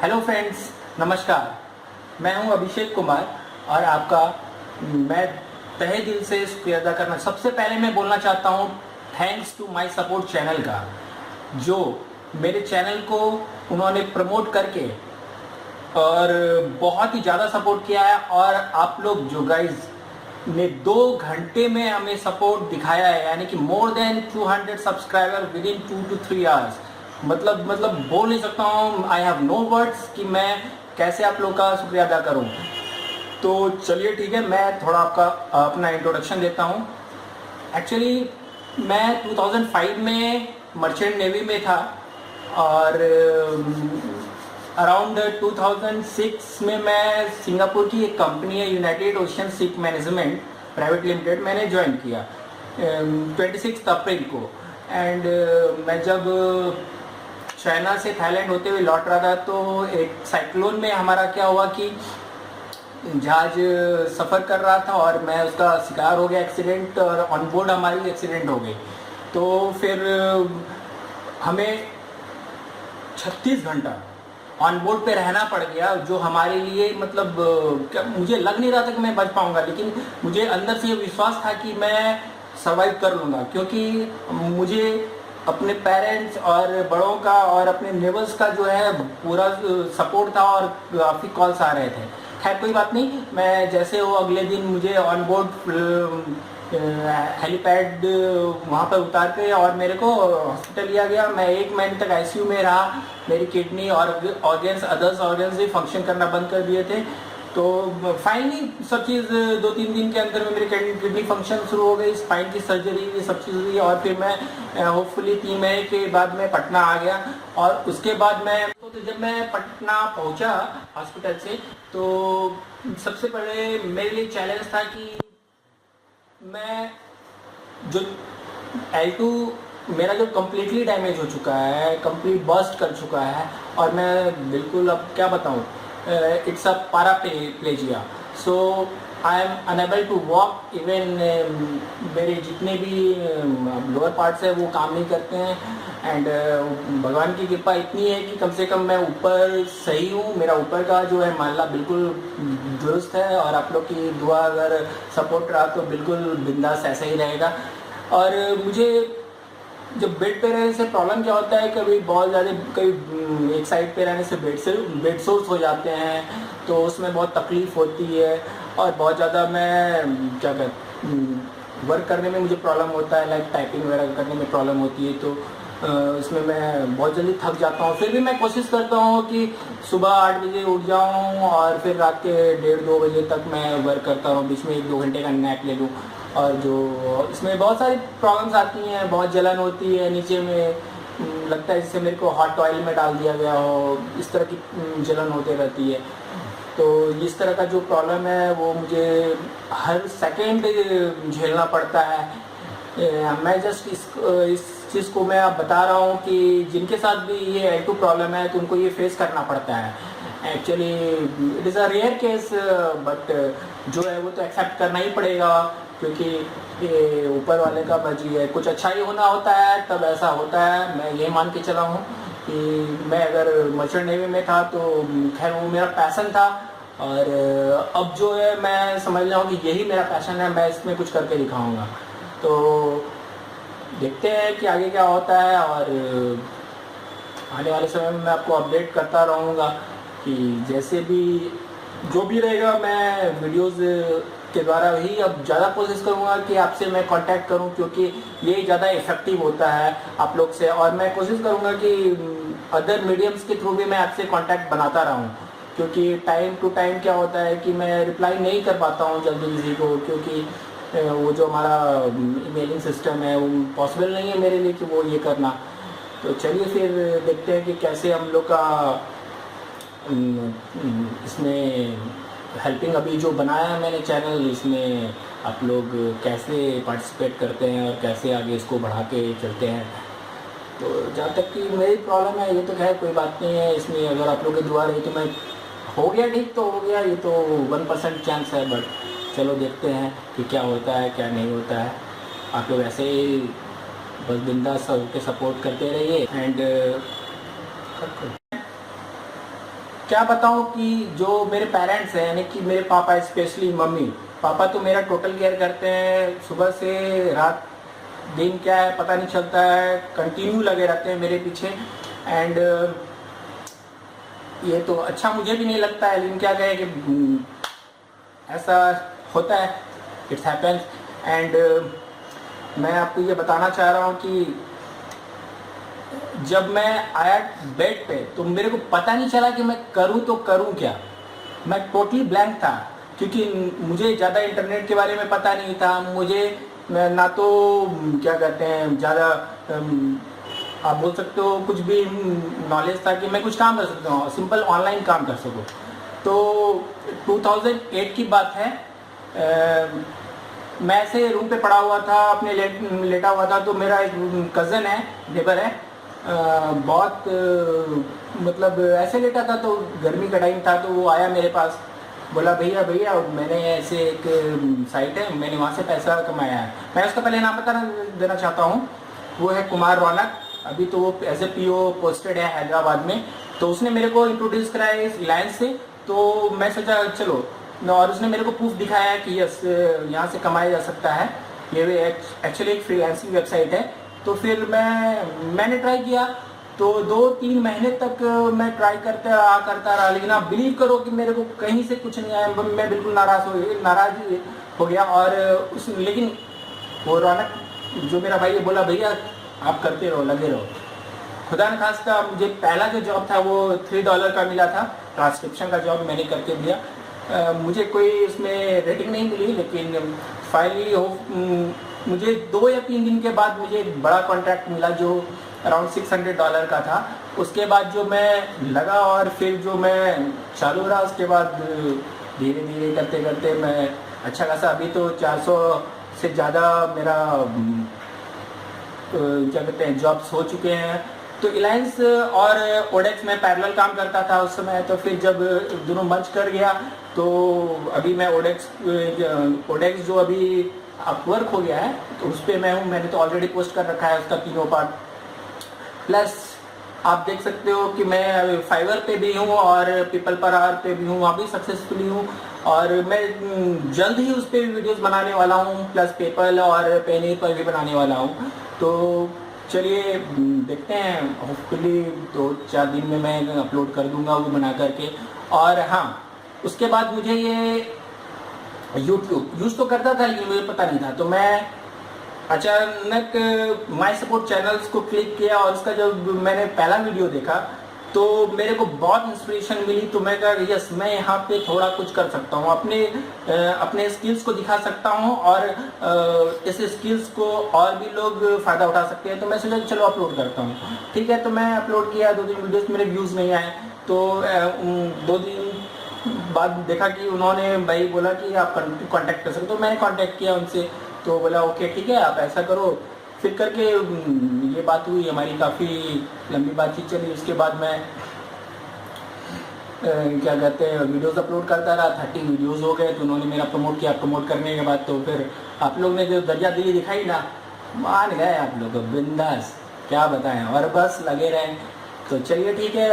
Hello friends, नमस्कार। मैं हूं अभिषेक कुमार और आपका मैं तहे दिल से शुक्रिया अदा करना। सबसे पहले मैं बोलना चाहता हूं thanks to my support channel का, जो मेरे चैनल को उन्होंने प्रमोट करके और बहुत ही ज़्यादा सपोर्ट किया है। और आप लोग जो गाइज ने 2 घंटे में हमें सपोर्ट दिखाया है, यानी कि more than 200 subscriber with in 2 to 3 hours. मतलब बोल नहीं सकता हूँ, आई हैव नो वर्ड्स कि मैं कैसे आप लोग का शुक्रिया अदा करूँ। तो चलिए ठीक है, मैं थोड़ा आपका अपना इंट्रोडक्शन देता हूँ। एक्चुअली मैं 2005 में मर्चेंट नेवी में था और अराउंड 2006 में मैं सिंगापुर की एक कंपनी है United ocean ship management private limited, मैंने ज्वाइन किया 26 अप्रैल को। एंड मैं जब चाइना से थाईलैंड होते हुए लौट रहा था तो एक साइक्लोन में हमारा क्या हुआ कि जहाज सफ़र कर रहा था और मैं उसका शिकार हो गया, एक्सीडेंट, और ऑन बोर्ड हमारी एक्सीडेंट हो गई। तो फिर हमें 36 घंटा ऑन बोर्ड पे रहना पड़ गया, जो हमारे लिए मुझे लग नहीं रहा था कि मैं बच पाऊंगा, लेकिन मुझे अंदर से ये विश्वास था कि मैं सर्वाइव कर लूँगा, क्योंकि मुझे अपने पेरेंट्स और बड़ों का और अपने नेबर्स का जो है पूरा सपोर्ट था और काफ़ी कॉल्स आ रहे थे। खैर कोई बात नहीं, मैं जैसे हो अगले दिन मुझे ऑन बोर्ड हेलीपैड वहाँ पर उतार के और मेरे को हॉस्पिटल लिया गया। मैं 1 महीने तक आईसीयू में रहा। मेरी किडनी और ऑर्गन्स, अदर्स ऑर्गन्स भी फंक्शन करना बंद कर दिए थे। तो फाइनली सब चीज़ 2-3 दिन के अंदर में मेरी किडनी फंक्शन शुरू हो गई, स्पाइन की सर्जरी, ये सब चीज़ हुई और फिर मैं होपफुली 3 महीने के बाद मैं पटना आ गया। और उसके बाद तो जब मैं पटना पहुंचा हॉस्पिटल से, तो सबसे पहले मेरे लिए चैलेंज था कि मैं जो L2 मेरा जो कम्प्लीटली डैमेज हो चुका है, कंप्लीट बर्स्ट कर चुका है, और मैं बिल्कुल अब क्या बताऊँ, it's a paraplegia. So I am unable to walk. Even मेरे जितने भी लोअर पार्ट्स है वो काम नहीं करते हैं। एंड भगवान की कृपा इतनी है कि कम से कम मैं ऊपर सही हूँ, मेरा ऊपर का जो है मामला बिल्कुल दुरुस्त है, और आप लोग की दुआ अगर सपोर्ट रहा तो बिल्कुल बिंदास ऐसा ही रहेगा। और मुझे जब बेड पे रहने से प्रॉब्लम क्या होता है, कभी बहुत ज़्यादा, कभी एक साइड पे रहने से बेड सोर्स हो जाते हैं, तो उसमें बहुत तकलीफ़ होती है। और बहुत ज़्यादा मैं क्या वर्क करने में मुझे प्रॉब्लम होता है, लाइक टाइपिंग वगैरह करने में प्रॉब्लम होती है, तो उसमें मैं बहुत जल्दी थक जाता हूँ। फिर भी मैं कोशिश करता हूँ कि सुबह 8 बजे उठ जाऊँ और फिर रात के 1:30-2 बजे तक मैं वर्क करता हूँ, बीच में 1-2 घंटे का नैप ले लूँ। और जो इसमें बहुत सारी प्रॉब्लम्स आती हैं, बहुत जलन होती है नीचे में, लगता है जैसे मेरे को हॉट ऑयल में डाल दिया गया हो, इस तरह की जलन होती रहती है। तो इस तरह का जो प्रॉब्लम है वो मुझे हर सेकेंड झेलना पड़ता है। मैं जस्ट इस चीज़ को मैं आप बता रहा हूँ कि जिनके साथ भी ये L2 प्रॉब्लम है तो उनको ये फेस करना पड़ता है। Actually it is a rare case, but जो है वो तो एक्सेप्ट करना ही पड़ेगा, क्योंकि ये ऊपर वाले का मर्जी है। कुछ अच्छा ही होना होता है तब ऐसा होता है। मैं ये मान के चला हूँ कि मैं अगर मर्चेंट नेवी में था तो खैर वो मेरा पैशन था, और अब जो है मैं समझ रहा हूँ कि यही मेरा पैशन है, मैं इसमें कुछ करके दिखाऊंगा। तो देखते हैं कि आगे क्या होता है, और आने वाले समय में मैं आपको अपडेट करता रहूँगा कि जैसे भी जो भी रहेगा, मैं वीडियोस के द्वारा ही अब ज़्यादा कोशिश करूँगा कि आपसे मैं कांटेक्ट करूँ, क्योंकि ये ज़्यादा इफ़ेक्टिव होता है आप लोग से। और मैं कोशिश करूँगा कि अदर मीडियम्स के थ्रू भी मैं आपसे कांटेक्ट बनाता रहूँ, क्योंकि टाइम टू टाइम क्या होता है कि मैं रिप्लाई नहीं कर पाता हूँ जल्दी किसी को, क्योंकि वो जो हमारा ईमेलिंग सिस्टम है वो पॉसिबल नहीं है मेरे लिए कि वो ये करना। तो चलिए फिर देखते हैं कि कैसे हम लोग का इसमें हेल्पिंग अभी जो बनाया है मैंने चैनल, इसमें आप लोग कैसे पार्टिसिपेट करते हैं और कैसे आगे इसको बढ़ा के चलते हैं। तो जहाँ तक कि मेरी प्रॉब्लम है ये तो खैर कोई बात नहीं है, इसमें अगर आप लोग की दुआ रही तो मैं हो गया ठीक तो हो गया, ये तो 1% चांस है। बट चलो देखते हैं कि क्या होता है क्या नहीं होता है। आप लोग ऐसे ही बस बिंदास होकर सपोर्ट करते रहिए। एंड क्या बताऊं कि जो मेरे पेरेंट्स हैं, यानी कि मेरे पापा, स्पेशली मम्मी पापा, तो मेरा टोटल केयर करते हैं। सुबह से रात दिन क्या है पता नहीं चलता है, कंटिन्यू लगे रहते हैं मेरे पीछे। एंड ये तो अच्छा मुझे भी नहीं लगता है, लेकिन क्या कहें कि ऐसा होता है, इट्स हैपेंस। एंड मैं आपको ये बताना चाह रहा हूँ कि जब मैं आया बेड पे तो मेरे को पता नहीं चला कि मैं करूँ तो करूँ क्या। मैं टोटली ब्लैंक था, क्योंकि मुझे ज़्यादा इंटरनेट के बारे में पता नहीं था। मुझे ना तो क्या कहते हैं ज़्यादा आप बोल सकते हो कुछ भी नॉलेज था कि मैं कुछ काम कर सकता हूँ, सिंपल ऑनलाइन काम कर सकूँ। तो 2008 की बात है, मैं ऐसे रूम पे पड़ा हुआ था, अपने लेटा हुआ था। तो मेरा एक कज़न है, नेबर है, बहुत मतलब ऐसे लेटा था, तो गर्मी का टाइम था, तो वो आया मेरे पास, बोला भैया भैया मैंने ऐसे एक साइट है, मैंने वहाँ से पैसा कमाया है। मैं उसका पहले नाम बता देना चाहता हूँ, वो है कुमार रौनक। अभी तो वो एज ए पीओ पोस्टेड है हैदराबाद में। तो उसने मेरे को इंट्रोड्यूस कराया इस रिलायंस से। तो मैं सोचा चलो, और उसने मेरे को प्रूफ दिखाया कि यस यहाँ से कमाया जा सकता है, ये एक्चुअली एक फ्रीलांसिंग वेबसाइट है। तो फिर मैंने ट्राई किया। तो 2-3 महीने तक मैं ट्राई करता रहा, लेकिन आप बिलीव करो कि मेरे को कहीं से कुछ नहीं आया। मैं बिल्कुल नाराज हो गया। और लेकिन वो रौनक जो मेरा भाई है बोला भैया आप करते रहो, लगे रहो। खुदा न खास्ता मुझे पहला जो जॉब था वो $3 का मिला था, ट्रांसक्रिप्शन का जॉब मैंने करके दिया। मुझे कोई इसमें रेटिंग नहीं मिली, लेकिन फाइनली मुझे 2 या 3 दिन के बाद मुझे एक बड़ा कॉन्ट्रैक्ट मिला जो अराउंड $600 का था। उसके बाद जो मैं लगा और फिर जो मैं चालू रहा, उसके बाद धीरे धीरे करते करते मैं अच्छा खासा, अभी तो 400 से ज़्यादा मेरा क्या कहते हैं जॉब्स हो चुके हैं। तो रिलायंस और ओडेक्स में पैरेलल काम करता था उस समय। तो फिर जब दोनों मर्ज कर गया तो अभी मैं ओडेक्स जो अभी अपवर्क हो गया है तो उस पर मैं हूँ। मैंने तो ऑलरेडी पोस्ट कर रखा है उसका 3 पार्ट। प्लस आप देख सकते हो कि मैं फाइवर पे भी हूँ और पीपल पर आवर पे भी हूँ, वहाँ भी सक्सेसफुली हूँ। और मैं जल्द ही उस पर वीडियोस बनाने वाला हूँ, प्लस पेपल और पेनी पर भी बनाने वाला हूँ। तो चलिए देखते हैं, होपफुली 2-4 दिन में मैं अपलोड कर दूंगा वो बना करके। और हाँ, उसके बाद मुझे ये यूट्यूब यूज़ तो करता था लेकिन मुझे पता नहीं था। तो मैं अचानक माई सपोर्ट चैनल्स को क्लिक किया और उसका जब मैंने पहला वीडियो देखा तो मेरे को बहुत इंस्पिरेशन मिली। तो मैं कहा यस, मैं यहाँ पे थोड़ा कुछ कर सकता हूँ, अपने स्किल्स को दिखा सकता हूँ और इस स्किल्स को और भी लोग फ़ायदा उठा सकते हैं। तो मैं सोचा चलो अपलोड करता हूँ। ठीक है, तो मैं अपलोड किया, 2-3 वीडियोस मेरे व्यूज़ नहीं आए। तो 2 दिन बाद देखा कि उन्होंने भाई बोला कि आप कांटेक्ट कर सकते हो। तो मैंने कांटेक्ट किया उनसे, तो बोला ओके ठीक है आप ऐसा करो। फिर करके ये बात हुई हमारी, काफ़ी लंबी बातचीत चली। उसके बाद मैं क्या कहते हैं वीडियोस अपलोड करता रहा, 30 वीडियोस हो गए। तो उन्होंने मेरा प्रमोट किया। प्रमोट करने के बाद तो फिर आप लोग ने जो दरिया दिली दिखाई ना, मान गए आप लोग बिंदास, क्या बताएं, और बस लगे रहें। तो चलिए ठीक है,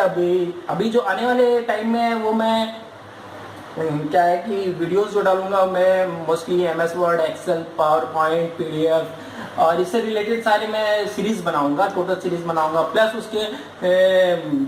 अभी जो आने वाले टाइम में है वो मैं क्या है कि वीडियोस जो डालूंगा मैं mostly MS word, excel, PowerPoint, PDF और इससे रिलेटेड सारे मैं सीरीज़ बनाऊंगा, टोटल सीरीज़ बनाऊंगा। प्लस उसके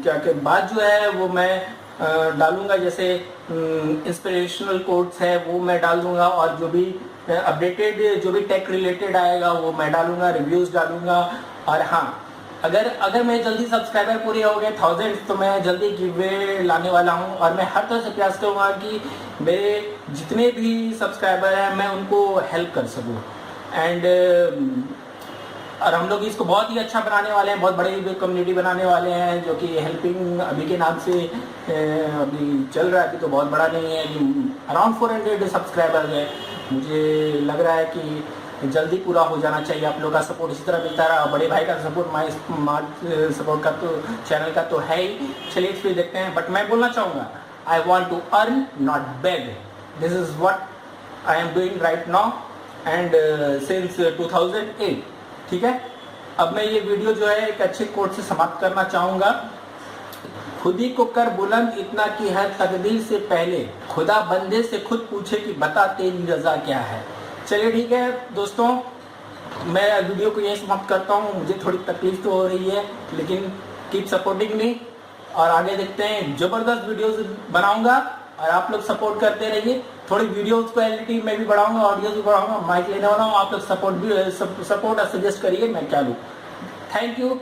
क्या के बाद जो है वो मैं डालूंगा, जैसे इंस्पिरेशनल कोट्स है वो मैं डाल दूंगा, और जो भी अपडेटेड जो भी टेक रिलेटेड आएगा वो मैं डालूंगा, रिव्यूज़ डालूंगा। और हाँ, अगर मैं जल्दी सब्सक्राइबर पूरे हो गए 1000 तो मैं जल्दी गिवअवे लाने वाला हूं। और मैं हर तरह से प्रयास करूंगा कि मेरे जितने भी सब्सक्राइबर हैं मैं उनको हेल्प कर सकूं। एंड और हम लोग इसको बहुत ही अच्छा बनाने वाले हैं, बहुत बड़ी कम्युनिटी बनाने वाले हैं, जो कि हेल्पिंग अभी के नाम से अभी चल रहा है। अभी तो बहुत बड़ा नहीं है, अराउंड 400 सब्सक्राइबर है। मुझे लग रहा है कि जल्दी पूरा हो जाना चाहिए। आप लोगों का सपोर्ट इसी तरह मिलता रहा, बड़े भाई का सपोर्ट, माई स्मार्ट सपोर्ट का तो चैनल का तो है ही। चलिए फिर देखते हैं। बट मैं बोलना चाहूँगा, I want to earn not beg, this is what I am doing right now and since 2008। ठीक है, अब मैं ये वीडियो जो है एक अच्छे कोट से समाप्त करना चाहूँगा। खुद ही को कर बुलंद इतना कि हर तकदीर से पहले खुदा बंदे से खुद पूछे कि बता तेरी रजा क्या है। चलिए ठीक है दोस्तों, मैं वीडियो को यहीं समाप्त करता हूँ। मुझे थोड़ी तकलीफ तो हो रही है, लेकिन कीप सपोर्टिंग मी और आगे देखते हैं। ज़बरदस्त वीडियोस बनाऊंगा और आप लोग सपोर्ट करते रहिए। थोड़ी वीडियोस क्वालिटी में भी बढ़ाऊंगा, ऑडियोज भी बढ़ाऊंगा, माइक लेने वाला हूँ। आप लोग सपोर्ट और सजेस्ट करिए मैं क्या लूँ। Thank you.